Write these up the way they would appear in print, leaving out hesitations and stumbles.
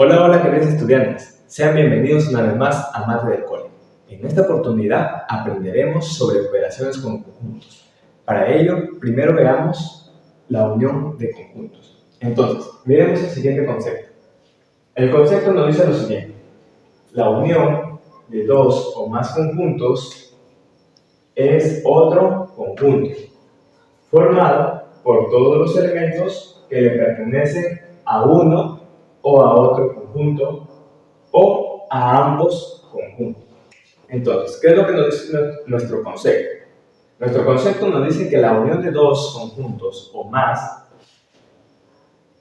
Hola, hola queridos estudiantes, sean bienvenidos una vez más a Mate del Cole. En esta oportunidad aprenderemos sobre operaciones con conjuntos. Para ello, primero veamos la unión de conjuntos. Entonces, miremos el siguiente concepto. El concepto nos dice lo siguiente: la unión de dos o más conjuntos es otro conjunto, formado por todos los elementos que le pertenecen a uno o a otro conjunto o a ambos conjuntos. Entonces, ¿qué es lo que nos dice nuestro concepto? Nuestro concepto nos dice que la unión de dos conjuntos o más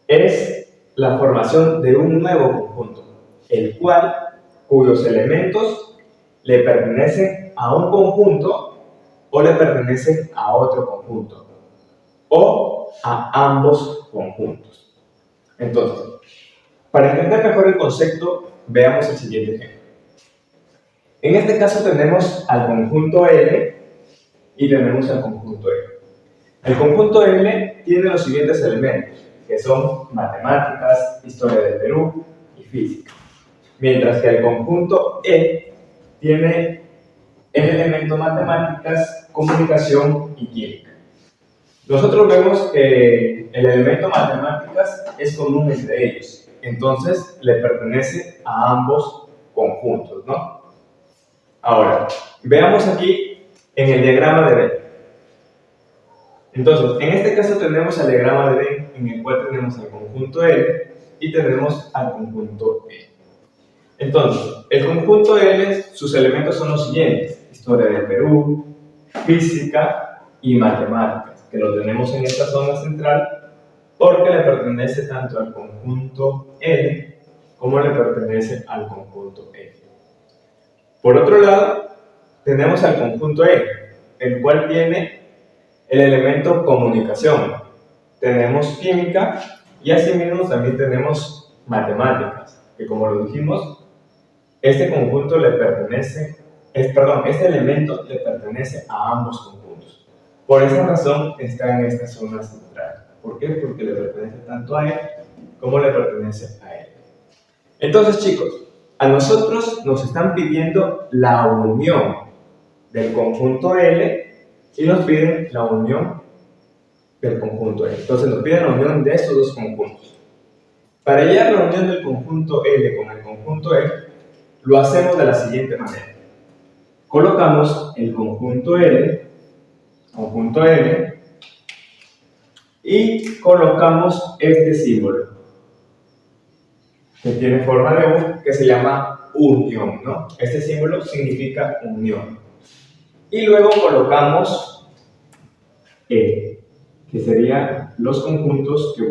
es la formación de un nuevo conjunto, cuyos elementos le pertenecen a un conjunto o le pertenecen a otro conjunto o a ambos conjuntos. Entonces, para entender mejor el concepto, veamos el siguiente ejemplo. En este caso tenemos al conjunto L y tenemos al conjunto E. El conjunto L tiene los siguientes elementos, que son matemáticas, historia del Perú y física. Mientras que el conjunto E tiene el elemento matemáticas, comunicación y química. Nosotros vemos que el elemento matemáticas es común entre ellos, entonces le pertenece a ambos conjuntos, ¿no? Ahora, veamos aquí en el diagrama de Venn. Entonces, en este caso tenemos el diagrama de Venn en el cual tenemos al conjunto L y tenemos al conjunto E. Entonces, el conjunto L, sus elementos son los siguientes: historia del Perú, física y matemáticas, que lo tenemos en esta zona central porque le pertenece tanto al conjunto L como le pertenece al conjunto E. Por otro lado, tenemos al conjunto E, el cual tiene el elemento comunicación. Tenemos química y asimismo también tenemos matemáticas, que como lo dijimos, este elemento le pertenece a ambos conjuntos. Por esa razón está en esta zona central. ¿Por qué? Porque le pertenece tanto a él como le pertenece a él. Entonces, chicos, a nosotros nos están pidiendo la unión del conjunto L y nos piden la unión del conjunto L. Entonces nos piden la unión de estos dos conjuntos. Para hallar la unión del conjunto L con el conjunto E, lo hacemos de la siguiente manera. Colocamos el conjunto L, y colocamos este símbolo, que tiene forma de U, que se llama unión, ¿no? Este símbolo significa unión. Y luego colocamos E, que serían los conjuntos que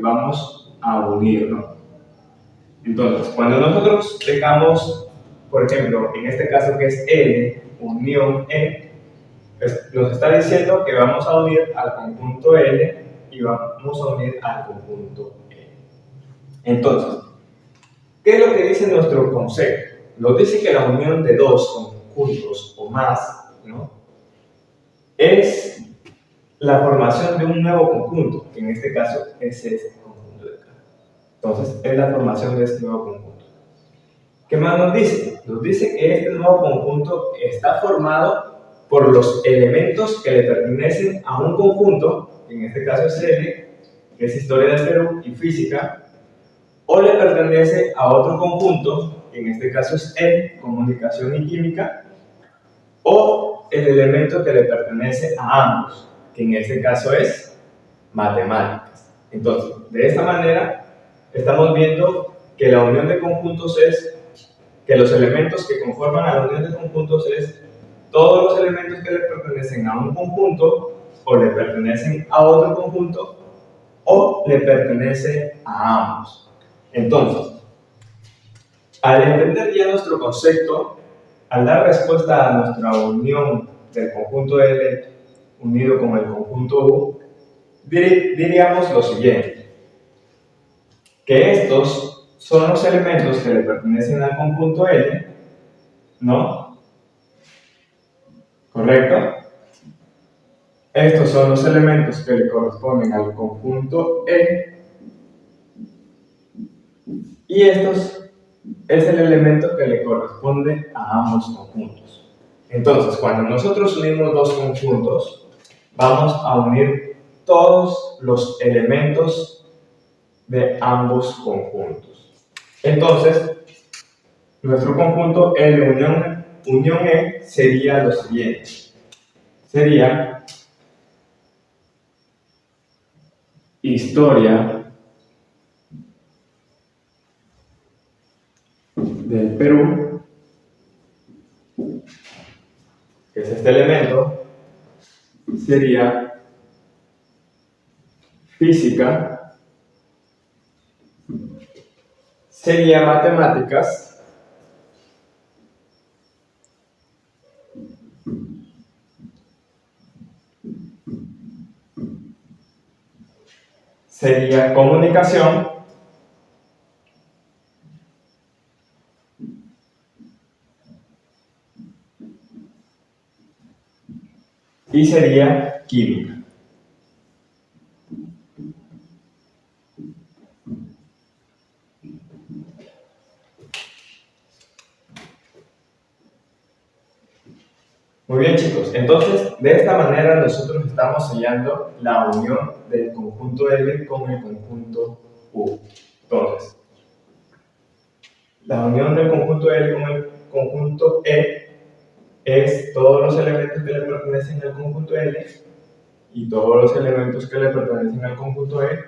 vamos a unir, ¿no? Entonces, cuando nosotros tengamos, por ejemplo, en este caso que es L, unión E, pues nos está diciendo que vamos a unir al conjunto L y vamos a unir al conjunto E. Entonces, ¿qué es lo que dice nuestro concepto? Nos dice que la unión de dos conjuntos o más, ¿no?, es la formación de un nuevo conjunto, que en este caso es este conjunto de acá. Entonces, es la formación de este nuevo conjunto. ¿Qué más nos dice? Nos dice que este nuevo conjunto está formado por los elementos que le pertenecen a un conjunto, que en este caso es L, que es historia del Perú y física, o le pertenece a otro conjunto, que en este caso es E, comunicación y química, o el elemento que le pertenece a ambos, que en este caso es matemáticas. Entonces, de esta manera, estamos viendo que la unión de conjuntos es que los elementos que conforman a la unión de conjuntos es todos los elementos que le pertenecen a un conjunto o le pertenecen a otro conjunto o le pertenecen a ambos. Entonces, al entender ya nuestro concepto, al dar respuesta a nuestra unión del conjunto L unido con el conjunto U, diríamos lo siguiente: que estos son los elementos que le pertenecen al conjunto L, ¿no? ¿Correcto? Estos son los elementos que le corresponden al conjunto E Y estos es el elemento que le corresponde a ambos conjuntos. Entonces, cuando nosotros unimos dos conjuntos, vamos a unir todos los elementos de ambos conjuntos. Entonces, nuestro conjunto L unión E sería lo siguiente. Sería historia del Perú, que es este elemento. Sería física, sería matemáticas, sería comunicación, y sería química. Muy bien, chicos, entonces de esta manera nosotros estamos sellando la unión del conjunto L con el conjunto U. Entonces, la unión del conjunto L con el conjunto E es todos los elementos que le pertenecen al conjunto L y todos los elementos que le pertenecen al conjunto E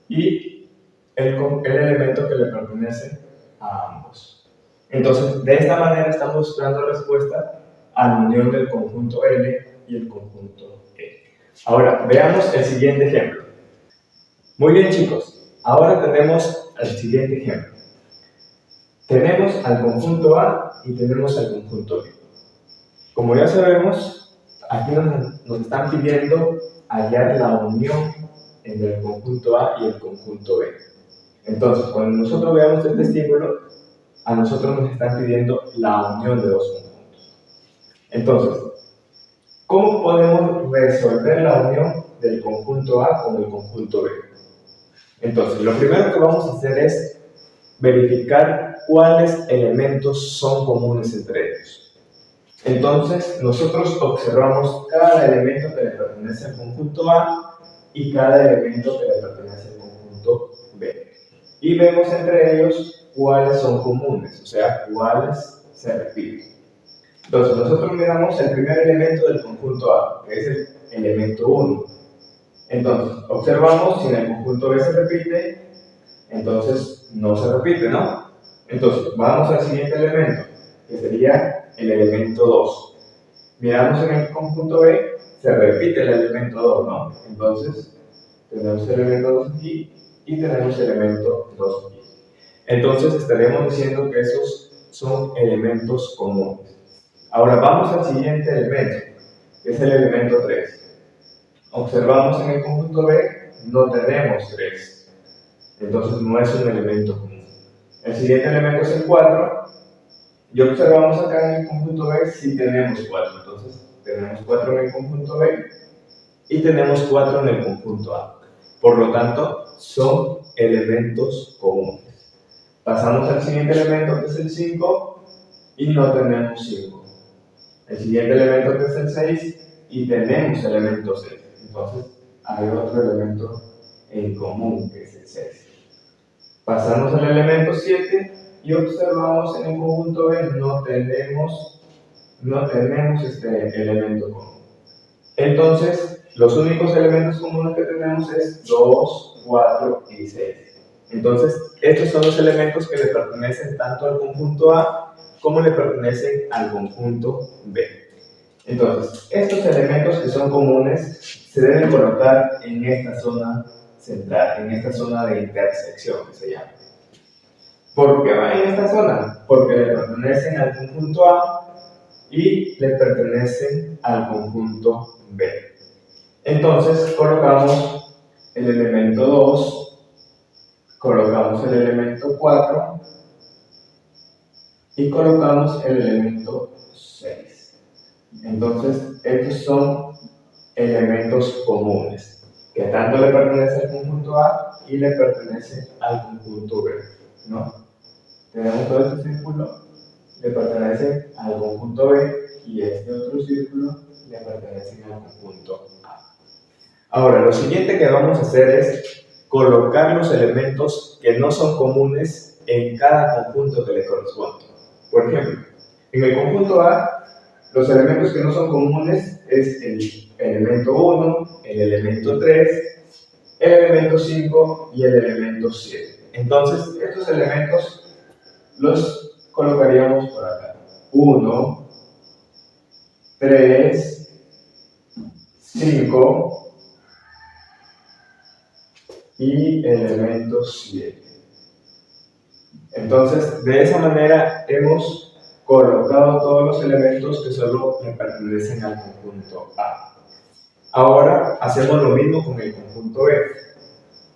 y el elemento que le pertenece a ambos. Entonces, de esta manera estamos dando respuesta a la unión del conjunto L y el conjunto E. Ahora, veamos el siguiente ejemplo. Muy bien, chicos, ahora tenemos el siguiente ejemplo. Tenemos al conjunto A y tenemos al conjunto B. Como ya sabemos, aquí nos están pidiendo hallar la unión entre el conjunto A y el conjunto B. Entonces, cuando nosotros veamos este símbolo, a nosotros nos están pidiendo la unión de dos conjuntos. Entonces, ¿cómo podemos resolver la unión del conjunto A con el conjunto B? Entonces, lo primero que vamos a hacer es verificar cuáles elementos son comunes entre ellos. Entonces, nosotros observamos cada elemento que le pertenece al conjunto A y cada elemento que le pertenece al conjunto B. Y vemos entre ellos cuáles son comunes, o sea, cuáles se repiten. Entonces, nosotros miramos el primer elemento del conjunto A, que es el elemento 1. Entonces, observamos si en el conjunto B se repite, entonces no se repite, ¿no? Entonces, vamos al siguiente elemento, que sería el elemento 2. Miramos en el conjunto B, se repite el elemento 2, ¿no? Entonces, tenemos el elemento 2 aquí y tenemos el elemento 2 aquí. Entonces, estaremos diciendo que esos son elementos comunes. Ahora vamos al siguiente elemento, que es el elemento 3. Observamos en el conjunto B, no tenemos 3. Entonces no es un elemento común. El siguiente elemento es el 4. Y observamos acá en el conjunto B, sí tenemos 4. Entonces tenemos 4 en el conjunto B y tenemos 4 en el conjunto A. Por lo tanto, son elementos comunes. Pasamos al siguiente elemento, que es el 5, y no tenemos 5. El siguiente elemento, que es el 6, y tenemos elemento 6. Entonces, hay otro elemento en común, que es el 6. Pasamos al elemento 7 y observamos en el conjunto B no tenemos este elemento común. Entonces, los únicos elementos comunes que tenemos es 2, 4 y 6. Entonces, estos son los elementos que le pertenecen tanto al conjunto A como le pertenecen al conjunto B. Entonces, estos elementos que son comunes se deben colocar en esta zona central, en esta zona de intersección que se llama. ¿Por qué va en esta zona? Porque le pertenecen al conjunto A y le pertenecen al conjunto B. Entonces, colocamos el elemento 2, colocamos el elemento 4 y colocamos el elemento 6. Entonces, estos son elementos comunes, que tanto le pertenece al conjunto A y le pertenece al conjunto B, ¿no? tenemos todo este círculo, le pertenece al conjunto B y este otro círculo le pertenece al conjunto A. Ahora, lo siguiente que vamos a hacer es colocar los elementos que no son comunes en cada conjunto que le corresponde. Por ejemplo, en el conjunto A, los elementos que no son comunes es el elemento 1, el elemento 3, el elemento 5 y el elemento 7. Entonces, estos elementos los colocaríamos por acá. 1, 3, 5 y elemento 7. Entonces, de esa manera hemos colocado todos los elementos que solo le pertenecen al conjunto A. Ahora hacemos lo mismo con el conjunto B.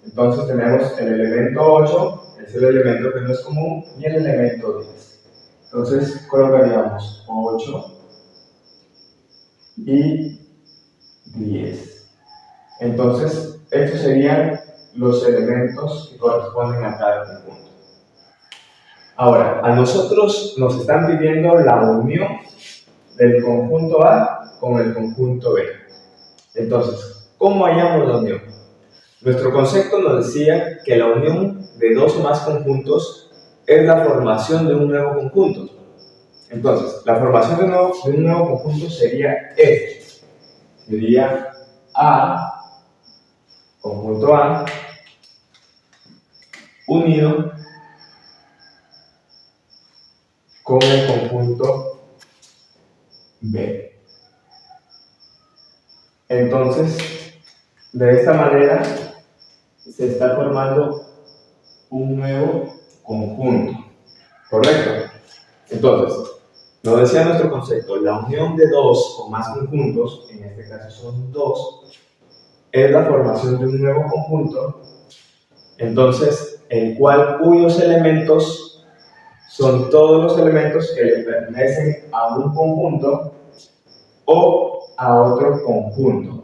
Entonces tenemos el elemento 8, es el elemento que no es común, y el elemento 10. Entonces colocaríamos 8 y 10. Entonces, estos serían los elementos que corresponden a cada conjunto. Ahora, a nosotros nos están pidiendo la unión del conjunto A con el conjunto B. Entonces, ¿cómo hallamos la unión? Nuestro concepto nos decía que la unión de dos o más conjuntos es la formación de un nuevo conjunto. Entonces, la formación de un nuevo conjunto sería este. Sería A, conjunto A, unido con el conjunto B. Entonces, de esta manera se está formando un nuevo conjunto, ¿correcto? Entonces, nos decía nuestro concepto, la unión de dos o más conjuntos, en este caso son dos, es la formación de un nuevo conjunto, entonces, cuyos elementos son todos los elementos que le pertenecen a un conjunto o a otro conjunto,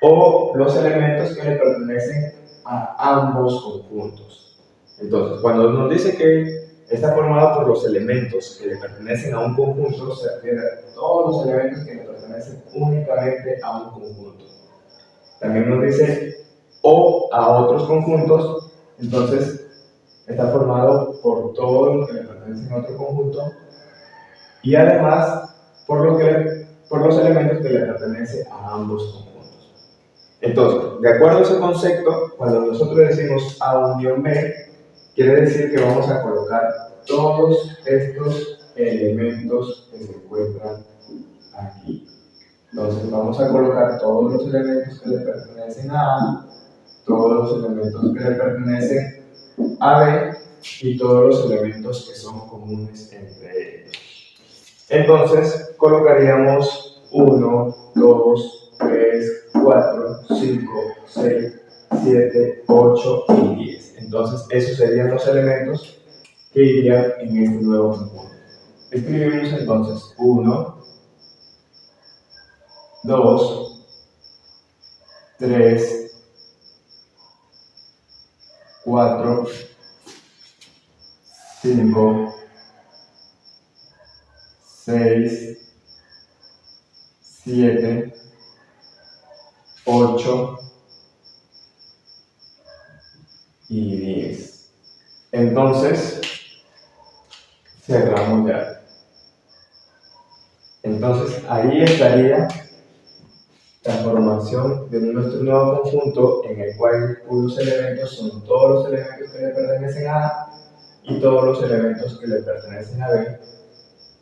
o los elementos que le pertenecen a ambos conjuntos. Entonces, cuando nos dice que está formado por los elementos que le pertenecen a un conjunto, se refiere a todos los elementos que le pertenecen únicamente a un conjunto. También nos dice o a otros conjuntos, entonces está formado por todos los que le pertenecen a otro conjunto y además por los elementos que le pertenecen a ambos conjuntos. Entonces, de acuerdo a ese concepto, cuando nosotros decimos A unión B, quiere decir que vamos a colocar todos estos elementos que se encuentran aquí. Entonces vamos a colocar todos los elementos que le pertenecen a A, todos los elementos que le pertenecen a B y todos los elementos que son comunes entre ellos. Entonces colocaríamos 1, 2, 3, 4, 5, 6, 7, 8 y 10. Entonces esos serían los elementos que irían en este nuevo conjunto. Escribimos entonces 1, 2, 3, 4, 5, 6, 7, 8 y 10. Entonces, cerramos ya. Entonces, ahí estaría la formación de nuestro nuevo conjunto en el cual cuyos elementos son todos los elementos que le pertenecen a A y todos los elementos que le pertenecen a B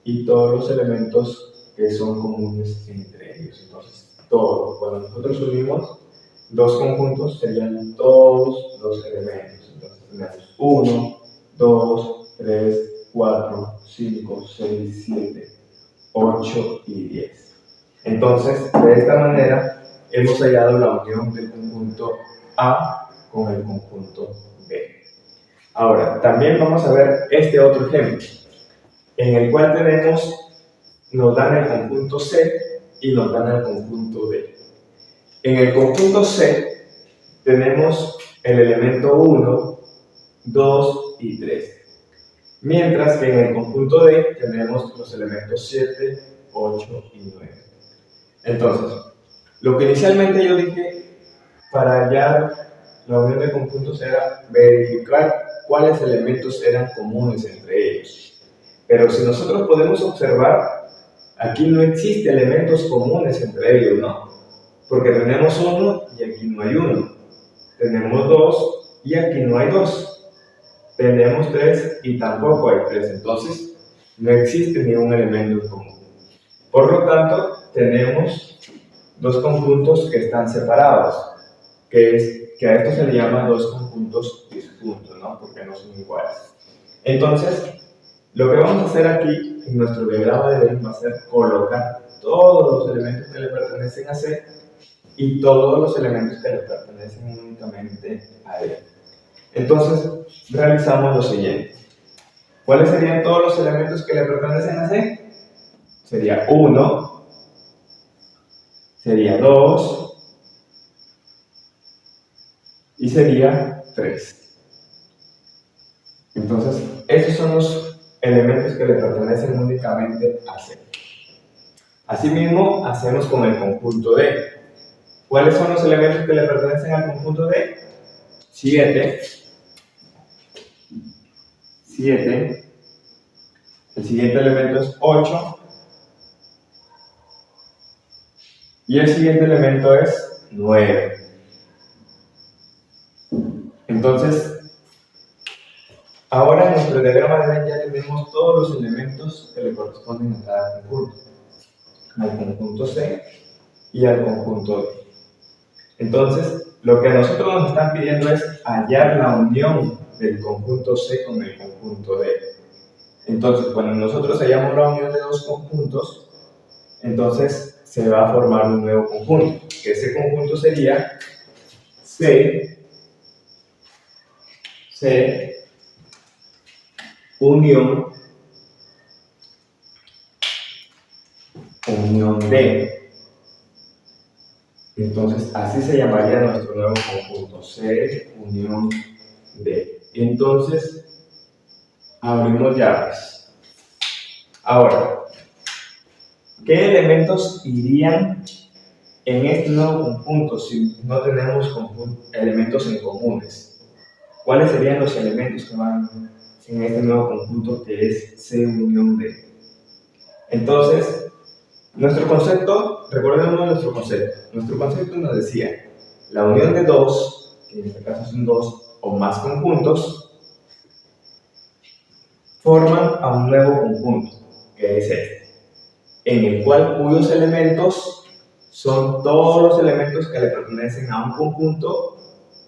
y todos los elementos que son comunes entre ellos. Entonces, todo, cuando nosotros unimos dos conjuntos serían todos los elementos. Entonces, tenemos 1, 2, 3, 4, 5, 6, 7, 8 y 10. Entonces, de esta manera, hemos hallado la unión del conjunto A con el conjunto B. Ahora, también vamos a ver este otro ejemplo, en el cual nos dan el conjunto C y nos dan el conjunto D. En el conjunto C tenemos el elemento 1, 2 y 3. Mientras que en el conjunto D tenemos los elementos 7, 8 y 9. Entonces, lo que inicialmente yo dije para hallar la unión de conjuntos era verificar cuáles elementos eran comunes entre ellos. Pero si nosotros podemos observar, aquí no existe elementos comunes entre ellos, ¿no? Porque tenemos uno y aquí no hay uno. Tenemos dos y aquí no hay dos. Tenemos tres y tampoco hay tres. Entonces, no existe ningún elemento en común. Por lo tanto, tenemos dos conjuntos que están separados, que a esto se le llama dos conjuntos disjuntos, ¿no? Porque no son iguales. Entonces, lo que vamos a hacer aquí en nuestro diagrama de Venn va a ser colocar todos los elementos que le pertenecen a C y todos los elementos que le pertenecen únicamente a D. Entonces, realizamos lo siguiente. ¿Cuáles serían todos los elementos que le pertenecen a C? Sería 1, sería 2 y sería 3. Entonces, esos son los elementos que le pertenecen únicamente a C. Asimismo, hacemos con el conjunto D. ¿Cuáles son los elementos que le pertenecen al conjunto D? 7, el siguiente elemento es 8 y el siguiente elemento es 9. Entonces, ahora en nuestro diagrama de Venn ya tenemos todos los elementos que le corresponden a cada conjunto, al conjunto C y al conjunto D. Entonces, lo que a nosotros nos están pidiendo es hallar la unión del conjunto C con el conjunto D. Entonces, cuando nosotros hallamos la unión de dos conjuntos, entonces se va a formar un nuevo conjunto, que ese conjunto sería C unión D. Entonces, así se llamaría nuestro nuevo conjunto, C unión D. Entonces, abrimos llaves. Ahora, ¿qué elementos irían en este nuevo conjunto si no tenemos elementos en comunes? ¿Cuáles serían los elementos que van en este nuevo conjunto que es C unión D? Entonces, nuestro concepto, recordemos nuestro concepto. Nuestro concepto nos decía, la unión de dos, que en este caso son dos o más conjuntos, forman a un nuevo conjunto, que es este, en el cual cuyos elementos son todos los elementos que le pertenecen a un conjunto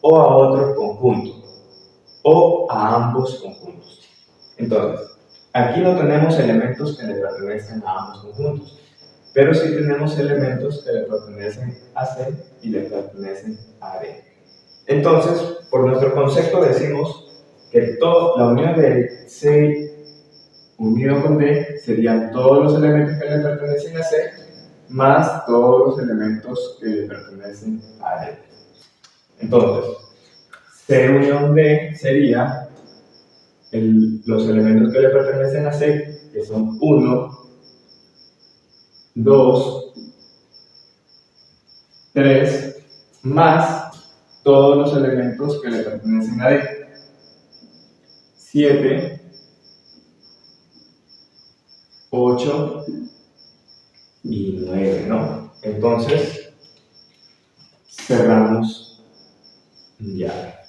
o a otro conjunto, o a ambos conjuntos. Entonces, aquí no tenemos elementos que le pertenecen a ambos conjuntos, pero sí tenemos elementos que le pertenecen a C y le pertenecen a D. Entonces, por nuestro concepto decimos que la unión de C unido con D serían todos los elementos que le pertenecen a C más todos los elementos que le pertenecen a D. Entonces, C unión D sería los elementos que le pertenecen a C, que son 1, 2, 3, más todos los elementos que le pertenecen a D. 7, 8 y 9, ¿no? Entonces, cerramos ya.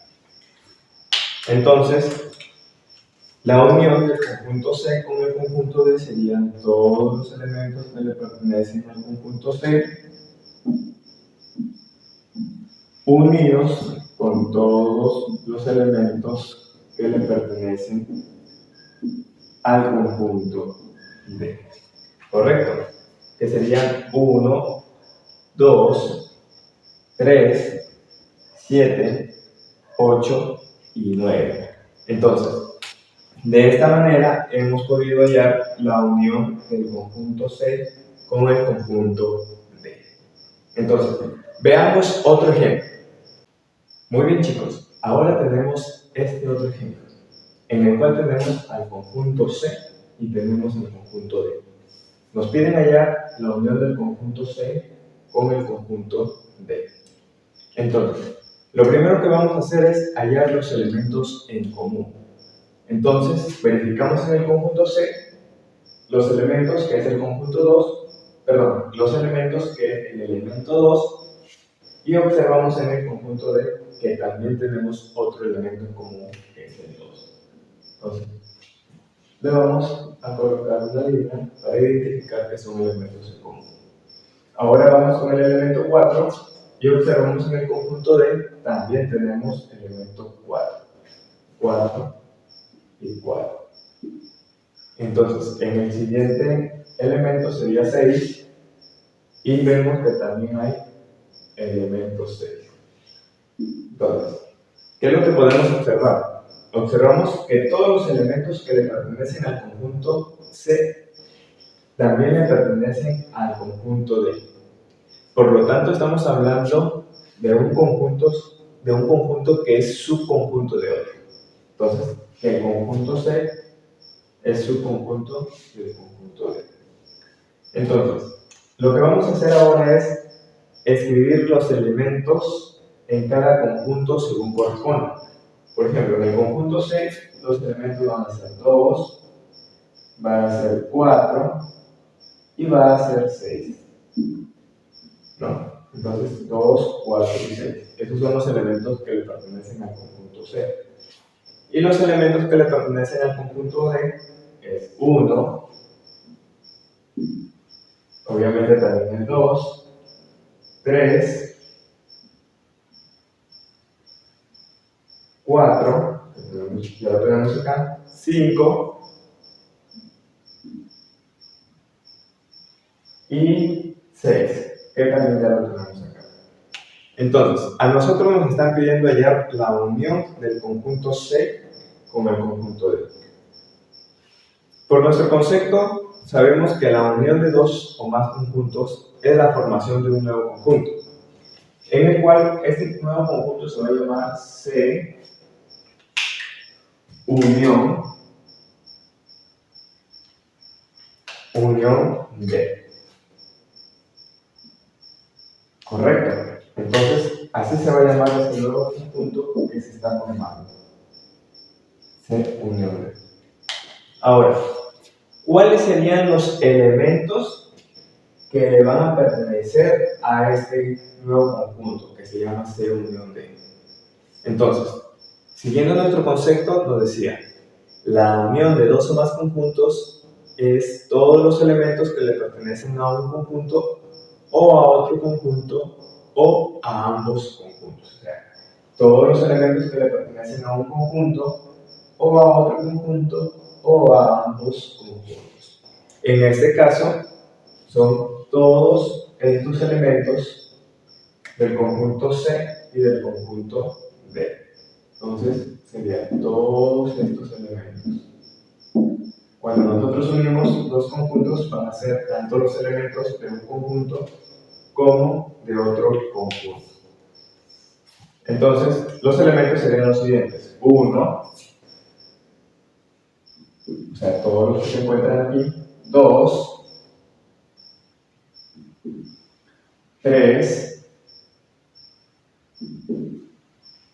Entonces, la unión del conjunto C con el conjunto D serían todos los elementos que le pertenecen al conjunto C unidos con todos los elementos que le pertenecen al conjunto D. ¿Correcto? Que serían 1, 2, 3, 7, 8 y 9. Entonces, de esta manera hemos podido hallar la unión del conjunto C con el conjunto D. Entonces, veamos otro ejemplo. Muy bien, chicos, ahora tenemos este otro ejemplo. en el cual tenemos al conjunto C y tenemos el conjunto D. Nos piden hallar la unión del conjunto C con el conjunto D. Entonces, lo primero que vamos a hacer es hallar los elementos en común. Entonces, verificamos en el conjunto C los elementos que es el conjunto 2, los elementos que es el elemento 2, y observamos en el conjunto D que también tenemos otro elemento en común que es el 2. Entonces, le vamos a colocar una línea para identificar que son elementos en común. Ahora vamos con el elemento 4 y observamos en el conjunto D también tenemos elemento 4. 4 y 4. Entonces, en el siguiente elemento sería 6 y vemos que también hay elemento 6. Entonces, ¿qué es lo que podemos observar? Observamos que todos los elementos que le pertenecen al conjunto C también le pertenecen al conjunto D. Por lo tanto, estamos hablando de un conjunto que es subconjunto de otro. Entonces, que el conjunto C es subconjunto del conjunto D. Entonces, lo que vamos a hacer ahora es escribir los elementos en cada conjunto según corresponda. Por ejemplo, en el conjunto C, los elementos van a ser 2, van a ser 4 y va a ser 6. ¿No? Entonces, 2, 4 y 6. Esos son los elementos que le pertenecen al conjunto C. Y los elementos que le pertenecen al conjunto D es 1, obviamente también el 2, 3, 4, ya lo tenemos acá, 5 y 6, que también ya lo tenemos acá. Entonces, a nosotros nos están pidiendo hallar la unión del conjunto C con el conjunto D. Por nuestro concepto, sabemos que la unión de dos o más conjuntos es la formación de un nuevo conjunto, en el cual este nuevo conjunto se va a llamar C unión D. ¿Correcto? Entonces, así se va a llamar este nuevo conjunto que se está formando. C unión D. Ahora, ¿cuáles serían los elementos que le van a pertenecer a este nuevo conjunto que se llama C unión D? Entonces, siguiendo nuestro concepto, nos decía, la unión de dos o más conjuntos es todos los elementos que le pertenecen a un conjunto o a otro conjunto o a ambos conjuntos. O sea, todos los elementos que le pertenecen a un conjunto o a otro conjunto o a ambos conjuntos. En este caso, son todos estos elementos del conjunto C y del conjunto D. Entonces, serían todos estos elementos. Cuando nosotros unimos dos conjuntos, van a ser tanto los elementos de un conjunto como de otro conjunto. Entonces, los elementos serían los siguientes. 1, o sea, todos los que se encuentran aquí. 2, 3,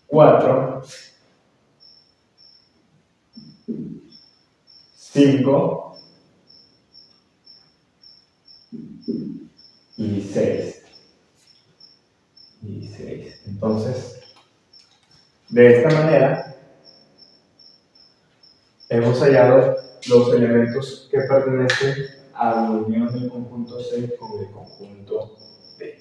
4, 5 y 6. Entonces, de esta manera, hemos hallado los elementos que pertenecen a la unión del conjunto C con el conjunto D.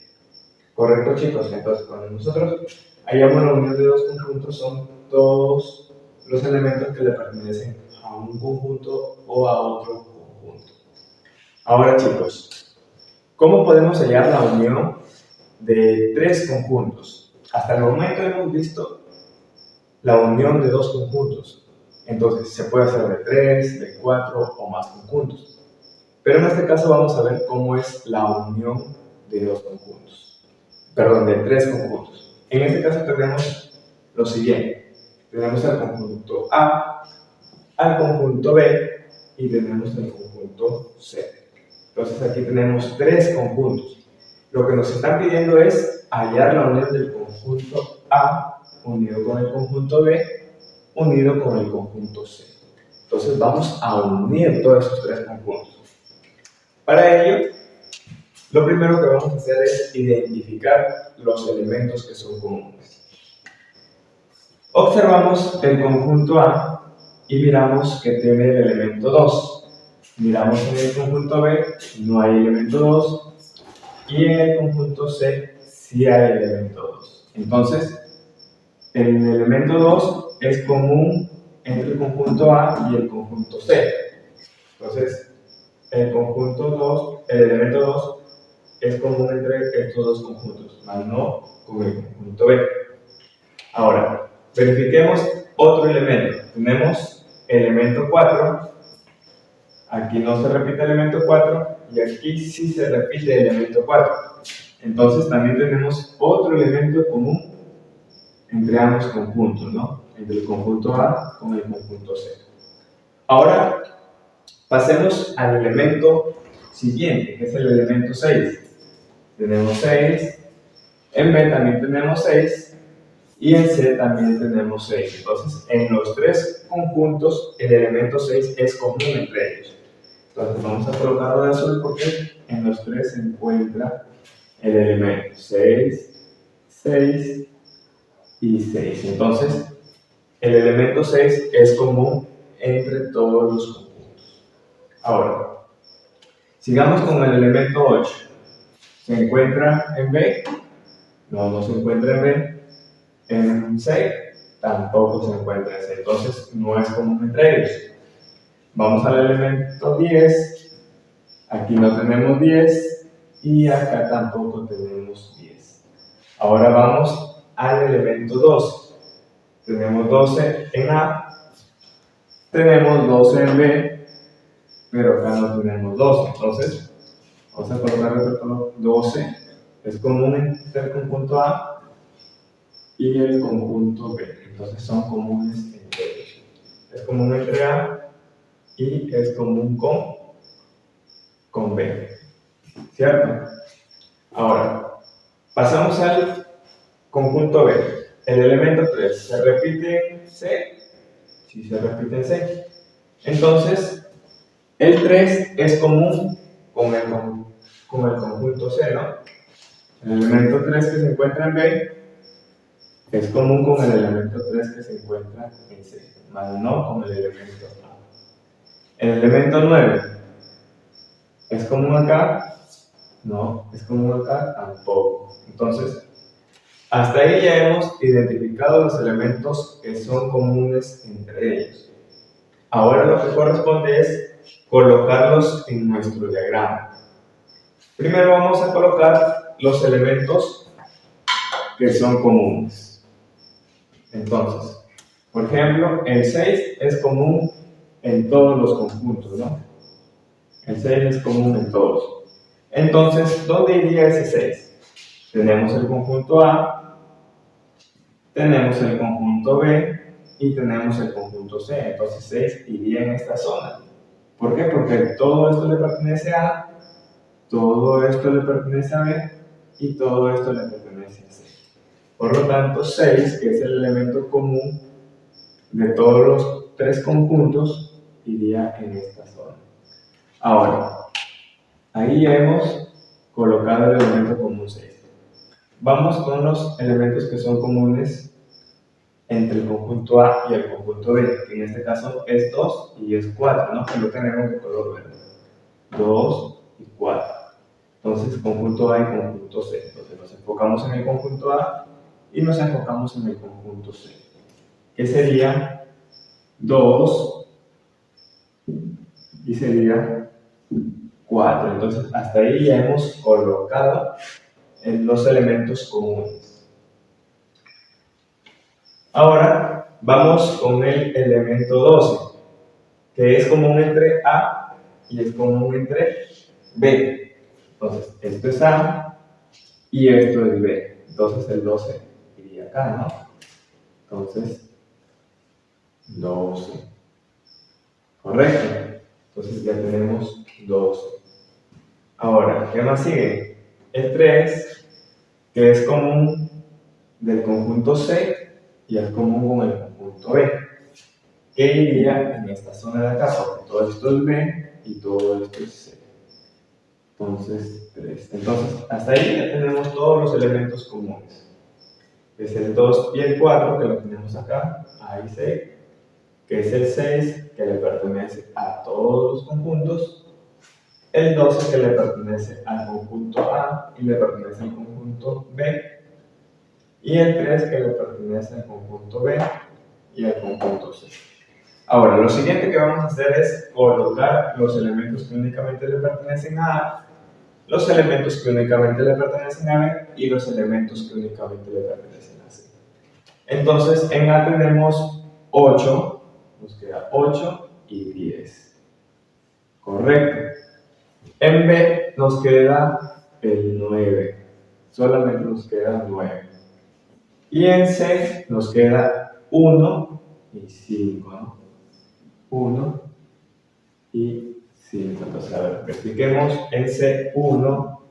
¿Correcto, chicos? Entonces, cuando nosotros hallamos la unión de dos conjuntos, son todos los elementos que le pertenecen a un conjunto o a otro conjunto. Ahora, chicos, ¿cómo podemos hallar la unión de tres conjuntos? Hasta el momento hemos visto la unión de dos conjuntos. Entonces, se puede hacer de 3, de 4 o más conjuntos. Pero en este caso vamos a ver cómo es la unión de dos conjuntos. Perdón, de tres conjuntos. En este caso tenemos lo siguiente. Tenemos el conjunto A, al conjunto B y tenemos el conjunto C. Entonces aquí tenemos tres conjuntos. Lo que nos están pidiendo es hallar la unión del conjunto A unido con el conjunto B unido con el conjunto C. Entonces vamos a unir todos esos tres conjuntos. Para ello, lo primero que vamos a hacer es identificar los elementos que son comunes. Observamos el conjunto A y miramos que tiene el elemento 2. Miramos en el conjunto B, no hay elemento 2. Y en el conjunto C, sí hay elemento 2. Entonces, el elemento 2 es común entre el conjunto A y el conjunto C. Entonces, el elemento 2 es común entre estos dos conjuntos, más no con el conjunto B. Ahora, verifiquemos otro elemento. Tenemos elemento 4, aquí no se repite el elemento 4 y aquí sí se repite el elemento 4. Entonces también tenemos otro elemento común entre ambos conjuntos, ¿no? Entre el conjunto A con el conjunto C. Ahora, pasemos al elemento siguiente, que es el elemento 6. Tenemos 6, en B también tenemos 6 y en C también tenemos 6. Entonces, en los tres conjuntos, el elemento 6 es común entre ellos. Entonces, vamos a colocarlo de azul porque en los tres se encuentra el elemento 6, 6 y 6. Entonces, el elemento 6 es común entre todos los conjuntos. Ahora, sigamos con el elemento 8. ¿Se encuentra en B? No, no se encuentra en B. En C tampoco se encuentra en C. Entonces, no es común entre ellos. Vamos al elemento 10. Aquí no tenemos 10 y acá tampoco tenemos 10. Ahora vamos al elemento 12. Tenemos 12 en A, tenemos 12 en B, pero acá no tenemos 12. Entonces, vamos a colocar 12. Es común entre el conjunto A y el conjunto B. Entonces son comunes entre ellos. Es común entre A y es común con B. ¿Cierto? Ahora, pasamos al conjunto B. El elemento 3, ¿se repite en C? Sí, se repite en C. Entonces, el 3 es común con el conjunto C, ¿no? El elemento 3 que se encuentra en B es común con el elemento 3 que se encuentra en C, más no con el elemento A. El elemento 9 es común acá, no, es común acá tampoco. Entonces, hasta ahí ya hemos identificado los elementos que son comunes entre ellos. Ahora lo que corresponde es colocarlos en nuestro diagrama. Primero vamos a colocar los elementos que son comunes. Entonces, por ejemplo, el 6 es común en todos los conjuntos, ¿no? El 6 es común en todos. Entonces, ¿dónde iría ese 6? Tenemos el conjunto A, tenemos el conjunto B y tenemos el conjunto C. Entonces 6 iría en esta zona. ¿Por qué? Porque todo esto le pertenece a A, todo esto le pertenece a B y todo esto le pertenece a C. Por lo tanto, 6, que es el elemento común de todos los tres conjuntos, iría en esta zona. Ahora, ahí ya hemos colocado el elemento común 6. Vamos con los elementos que son comunes entre el conjunto A y el conjunto B, que en este caso es 2 y es 4, ¿no? Que lo tenemos de color verde. 2 y 4. Entonces, conjunto A y conjunto C. Entonces, nos enfocamos en el conjunto A y nos enfocamos en el conjunto C, que sería 2 y sería 4. Entonces, hasta ahí ya hemos colocado los elementos comunes. Ahora, vamos con el elemento 12, que es común entre A y es común entre B. Entonces, esto es A y esto es B. Entonces, el 12 iría acá, ¿no? Entonces, 12. ¿correcto? Entonces ya tenemos 12. Ahora, ¿qué más sigue? El 3, que es común del conjunto C y es común con el conjunto B. ¿Qué iría en esta zona de acá? Porque todo esto es B y todo esto es C. Entonces, 3. Entonces, hasta ahí ya tenemos todos los elementos comunes. Es el 2 y el 4, que lo tenemos acá, A y C, que es el 6, que le pertenece a todos los conjuntos, el 12, que le pertenece al conjunto A y le pertenece al conjunto B, y el 3, que le pertenece al conjunto B y al conjunto C. Ahora, lo siguiente que vamos a hacer es colocar los elementos que únicamente le pertenecen a A, los elementos que únicamente le pertenecen a B y los elementos que únicamente le pertenecen a C. Entonces, en A tenemos 8, nos queda 8 y 10. Correcto. En B nos queda el 9, solamente nos queda 9. Y en C nos queda 1 y 5, ¿no? 1 y 5. Entonces, a ver, verifiquemos en C 1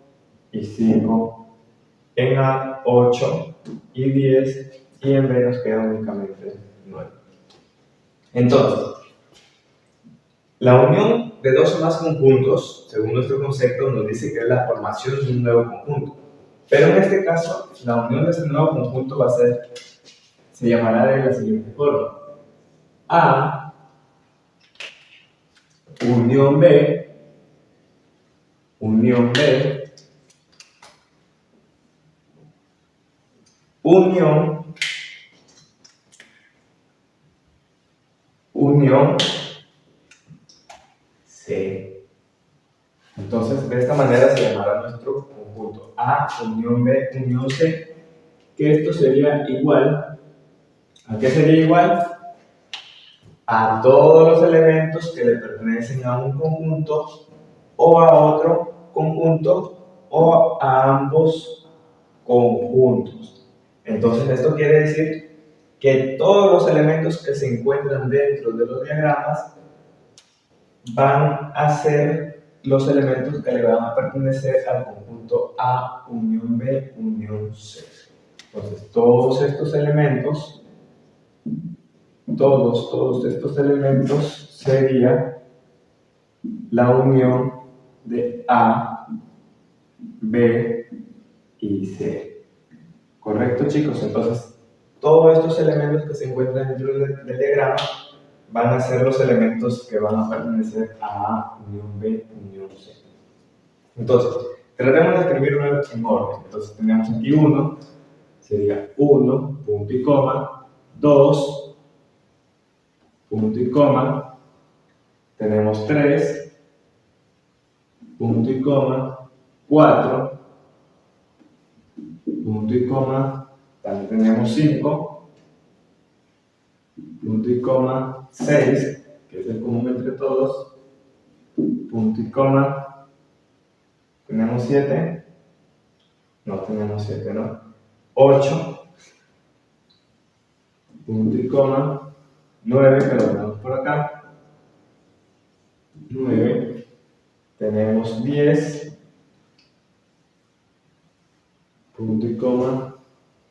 y 5, en A 8 y 10, y en B nos queda únicamente 9. Entonces, la unión de dos o más conjuntos, según nuestro concepto, nos dice que es la formación de un nuevo conjunto. Pero en este caso, la unión de ese nuevo conjunto se llamará de la siguiente forma: A unión B, unión B, unión C. Entonces, de esta manera se llamará nuestro conjunto A unión B, unión C, que esto sería igual. ¿A qué sería igual? A todos los elementos que le pertenecen a un conjunto o a otro conjunto o a ambos conjuntos. Entonces, esto quiere decir que todos los elementos que se encuentran dentro de los diagramas van a ser los elementos que le van a pertenecer al conjunto A unión B unión C. Entonces, todos estos elementos sería la unión de A, B y C. ¿Correcto, chicos? Entonces, todos estos elementos que se encuentran dentro del diagrama van a ser los elementos que van a pertenecer a A, unión B, unión C. Entonces, tratemos de escribirlo en orden. Entonces, tenemos aquí 1, sería 1, punto y coma, 2, punto y coma, tenemos 3, punto y coma, 4, punto y coma, también tenemos 5, punto y coma, 6, que es el común entre todos, punto y coma, tenemos 7, no tenemos 7, ¿no? 8, punto y coma, 9, que lo tenemos por acá, 9, tenemos 10, punto y coma,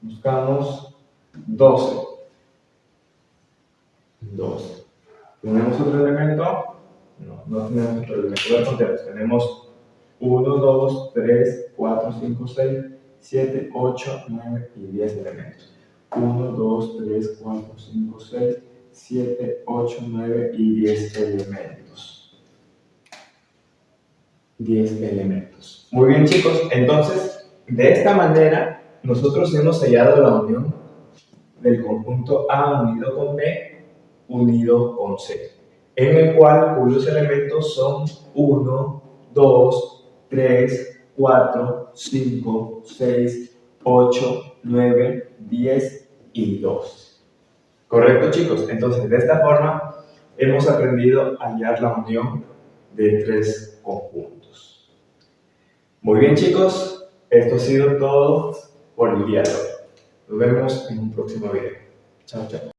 buscamos 12. 12. ¿Tenemos otro elemento? No tenemos otro elemento. Voy a contar. Tenemos 1, 2, 3, 4, 5, 6, 7, 8, 9 y 10 elementos. 1, 2, 3, 4, 5, 6, 7, 8, 9 y 10 elementos. 10 elementos. Muy bien, chicos. Entonces, de esta manera, nosotros hemos hallado la unión del conjunto A unido con B unido con C, en el cual cuyos elementos son 1, 2, 3, 4, 5, 6, 8, 9, 10 y 12. ¿Correcto, chicos? Entonces, de esta forma, hemos aprendido a hallar la unión de tres conjuntos. Muy bien, chicos, esto ha sido todo por el día de hoy. Nos vemos en un próximo video. Chao, chao.